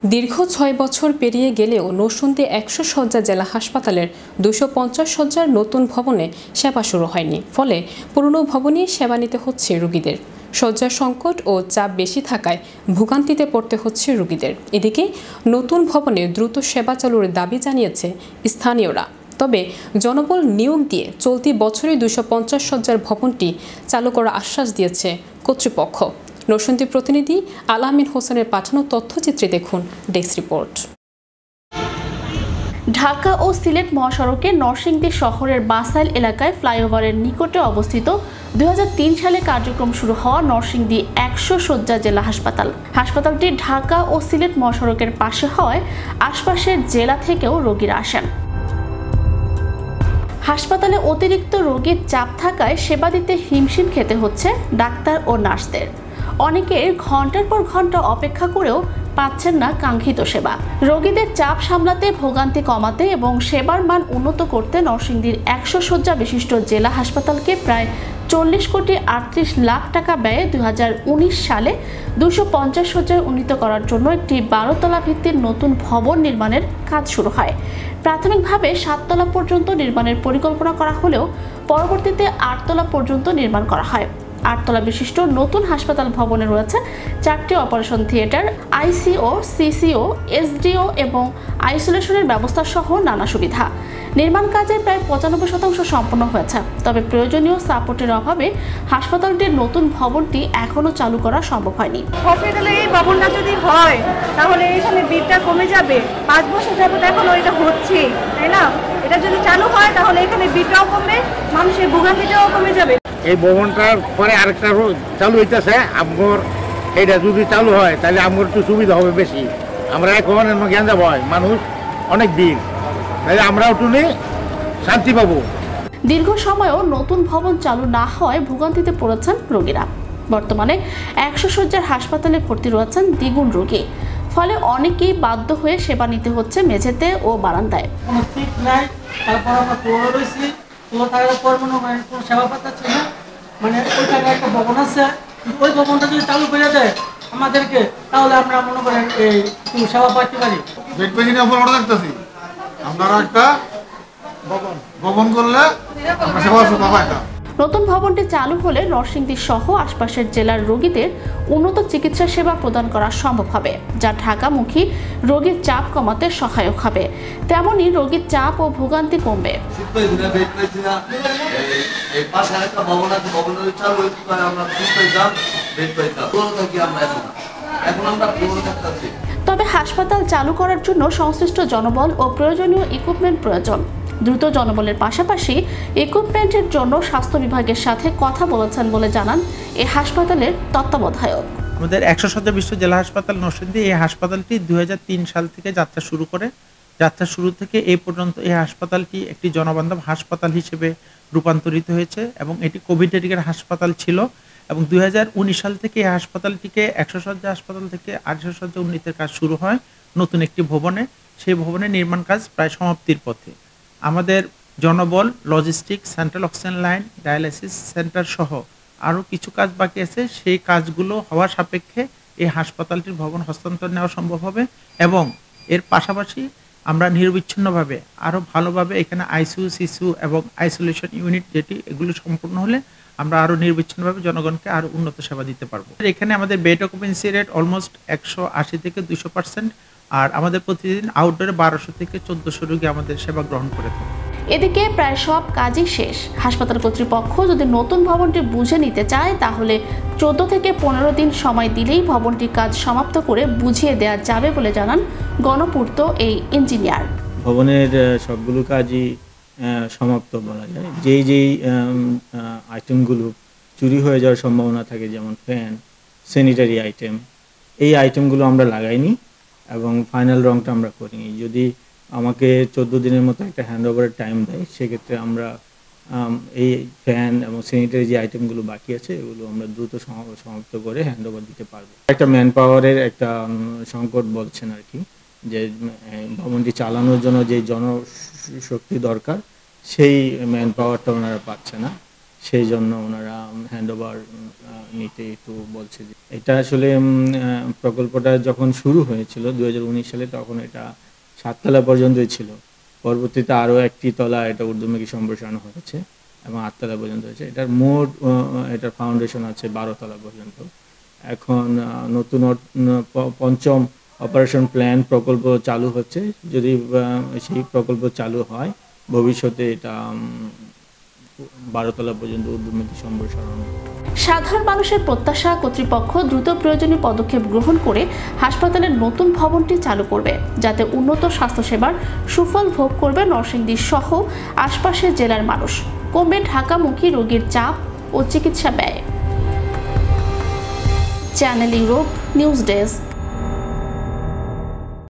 দীর্ঘ ৬ বছর পেরিয়ে গেলেও নরসিংদী ১০০ শয্যা জেলা হাসপাতালের ২৫০ শয্যার নতুন ভবনে সেবা শুরু হয়নি। ফলে পুরনো ভবনেই সেবা নিতে হচ্ছে রোগীদের। শয্যার সংকট ও চাপ বেশি থাকায় ভোগান্তিতে পড়তে হচ্ছে রোগীদের। এদিকে নতুন ভবনে দ্রুত সেবা চালুর দাবি জানিয়েছে স্থানীয়রা। তবে জনবল নিয়োগ দিয়ে চলতি বছরে ২৫০ শয্যার ভবনটি চালু করার আশ্বাস দিয়েছে কর্তৃপক্ষ। নরসিংদী প্রতিনিধি আল-আমিন হোসেনের পাঠানো তথ্যচিত্রে দেখুন ডেস্ক রিপোর্ট। ঢাকা ও সিলেট মহাসড়কে নরসিংদী শহরের বাসাইল এলাকায় ফ্লাইওভারের নিকটে অবস্থিত ২০০৩ সালে কার্যক্রম শুরু হওয়া নরসিংদী ১০০ শয্যা জেলা হাসপাতাল। হাসপাতালটি ঢাকা ও সিলেট মহাসড়কের পাশে হওয়ায় আশপাশের জেলা থেকেও রোগীরা আসেন। হাসপাতালে অতিরিক্ত রোগীর চাপ থাকায় সেবা দিতে হিমশিম খেতে হচ্ছে ডাক্তার ও নার্সদের। অনেকের ঘন্টার পর ঘন্টা অপেক্ষা করেও পাচ্ছেন না কাঙ্ক্ষিত সেবা। রোগীদের চাপ সামলাতে, ভোগান্তি কমাতে এবং সেবার মান উন্নত করতে নরসিংদীর ১০০ শয্যা বিশিষ্ট জেলা হাসপাতালকে প্রায় ৪০ কোটি ৩৮ লাখ টাকা ব্যয়ে ২০১৯ সালে ২৫০ শয্যায় উন্নীত করার জন্য একটি ১২ তলা ভিত্তির নতুন ভবন নির্মাণের কাজ শুরু হয়। প্রাথমিকভাবে ৭ তলা পর্যন্ত নির্মাণের পরিকল্পনা করা হলেও পরবর্তীতে ৮ তলা পর্যন্ত নির্মাণ করা হয়। ৮ তলা বিশিষ্ট নতুন হাসপাতাল ভবনে রয়েছে ৪টি অপারেশন থিয়েটার, আইসিও, সিসিও, এসডিও এবং আইসোলেশনের ব্যবস্থা সহ নানা সুবিধা। নির্মাণ কাজের প্রায় ৯৫% সম্পন্ন হয়েছে। তবে প্রয়োজনীয় সাপোর্টের অভাবে হাসপাতালটির নতুন ভবনটি এখনও চালু করা সম্ভব হয়নি। হসপিটালে এই ভবনটা যদি হয় তাহলে এখানে ভিড়টা কমে যাবে। ৫ বছর যাবত এখনো এটা হচ্ছে, তাই না? এটা যদি চালু হয় তাহলে এখানে ভিড়টাও কমবে, মানুষের ভোগান্তিটাও কমে যাবে। এই ভবনটার পরে আরেকটা চালু হইতেছে, আমগর এটা যদি চালু হয় তাহলে আমগর একটু সুবিধা হবে বেশি। আমরা এখন জ্ঞান হয় মানুষ অনেক ভিড়, তাহলে আমরাও একটু শান্তি পাবো। দীর্ঘ সময়ও নতুন ভবন চালু না হওয়ায় ভোগান্তিতে পড়েছেন রোগীরা। বর্তমানে ১০০ শয্যার হাসপাতালে ভর্তি রয়েছেন দ্বিগুণ রোগী। ফলে অনেকেই বাধ্য হয়ে সেবা নিতে হচ্ছে মেঝেতে ও বারান্দায়। সেবা পাচ্ছি না, মানে ওই জায়গায় একটা ভবন আছে, ওই ভবনটা যদি চালু করে দেয় আমাদেরকে, তাহলে আমরা মনে করেন এই সেবা পাইতে পারি। আপনারা একটা ভবন করলে নতুন ভবনটি চালু হলে নরসিংদী সহ আশপাশের জেলার রোগীদের উন্নত চিকিৎসা সেবা প্রদান করা সম্ভব হবে, যা ঢাকামুখী রোগীর চাপ কমাতে সহায়ক হবে। তেমনি রোগীর চাপ ও ভোগান্তি কমবে। তবে হাসপাতাল চালু করার জন্য সংশ্লিষ্ট জনবল ও প্রয়োজনীয় ইকুইপমেন্ট প্রয়োজন। দ্রুত জনবলের পাশাপাশি ইকুইপমেন্টের জন্য স্বাস্থ্য বিভাগের সাথে কথা বলেছেন বলে জানান এই হাসপাতালের তত্ত্বাবধায়ক। আমাদের ১০০ শয্যা বিশিষ্ট জেলা হাসপাতাল নরসিংদী, এই হাসপাতালটি ২০০৩ সাল থেকে যাত্রা শুরু করে। যাত্রা শুরু থেকে এই পর্যন্ত এই হাসপাতালটি একটি জনবান্ধব হাসপাতাল হিসেবে রূপান্তরিত হয়েছে এবং এটি কোভিড এরিয়ার হাসপাতাল ছিল এবং ২০১৯ সাল থেকে এই হাসপাতালটিকে ১০০ শয্যা হাসপাতাল থেকে ৮০০ শয্যা উন্নীতের কাজ শুরু হয় নতুন একটি ভবনে। সেই ভবনের নির্মাণ কাজ প্রায় সমাপ্তির পথে। আমাদের জনবল, logistic, central oxygen line, dialysis centre সহ আরও কিছু কাজ বাকি আছে। সেই কাজগুলো হওয়ার সাপেক্ষে এই হাসপাতালটির ভবন হস্তান্তর নেওয়া সম্ভব হবে এবং এর পাশাপাশি আমরা নিরবিচ্ছিন্নভাবে আরও ভালোভাবে এখানে আইসিইউ, সিসিইউ এবং আইসোলেশন ইউনিট যেটি, এগুলো সম্পূর্ণ হলে আমরা আরও নিরবিচ্ছিন্নভাবে জনগণকে আরও উন্নত সেবা দিতে পারবো। এখানে আমাদের বেড অকুপেন্সি রেট অলমোস্ট ১৮০ থেকে ২০০%, আর আমাদের প্রতিদিন আউটডোরে ১২০০ থেকে ১৪০০ রোগী আমাদের সেবা গ্রহণ করে থাকে। এদিকে প্রায় সব কাজই শেষ। হাসপাতাল কর্তৃপক্ষ যদি নতুন ভবনটি বুঝে নিতে চায় তাহলে ১৪ থেকে ১৫ দিন সময় দিলেই ভবনটির কাজ সমাপ্ত করে বুঝিয়ে দেওয়া যাবে বলে জানান গণপূর্ত এই ইঞ্জিনিয়ার। ভবনের সবগুলো কাজই সমাপ্ত বলা যায়। যেই আইটেমগুলো চুরি হয়ে যাওয়ার সম্ভাবনা থাকে, যেমন ফ্যান, স্যানিটারি আইটেম, এই আইটেমগুলো আমরা লাগাইনি এবং ফাইনাল রংটা আমরা করিনি। যদি আমাকে ১৪ দিনের মতো একটা হ্যান্ডওভারের টাইম দেয়, সেক্ষেত্রে আমরা এই ফ্যান এবং স্যানিটারি যে আইটেমগুলো বাকি আছে এগুলো আমরা দ্রুত সমাপ্ত করে হ্যান্ডওভার দিতে পারবো। একটা ম্যান পাওয়ারের একটা সংকট বলছেন আর কি, যে ভবনটি চালানোর জন্য যে জনশক্তি দরকার সেই ম্যান পাওয়ারটা ওনারা পাচ্ছে না। সেই জন্য ওনারা হ্যান্ড ওভার নিতে একটু বলছে। যে এটা আসলে প্রকল্পটা যখন শুরু হয়েছিল 2019 সালে, তখন এটা 7 তলা পর্যন্তই ছিল। পরবর্তীতে আরও একটি তলা এটা ঊর্ধ্বমুখী সম্প্রসারণ হয়েছে এবং 8 তলা পর্যন্ত হয়েছে। এটার মোট এটার ফাউন্ডেশন আছে 12 তলা পর্যন্ত। এখন নতুন পঞ্চম অপারেশন প্ল্যান প্রকল্প চালু হচ্ছে। যদি সেই প্রকল্প চালু হয়, ভবিষ্যতে এটা 12 তলা পর্যন্ত ঊর্ধ্বমুখী সম্প্রসারণ। সাধারণ মানুষের প্রত্যাশা, কর্তৃপক্ষ দ্রুত প্রয়োজনীয় পদক্ষেপ গ্রহণ করে হাসপাতালের নতুন ভবনটি চালু করবে, যাতে উন্নত স্বাস্থ্যসেবার সুফল ভোগ করবে নরসিংদী সহ আশপাশের জেলার মানুষ। কমবে ঢাকামুখী রোগীর চাপ ও চিকিৎসা ব্যয়। Channel Europe news desk.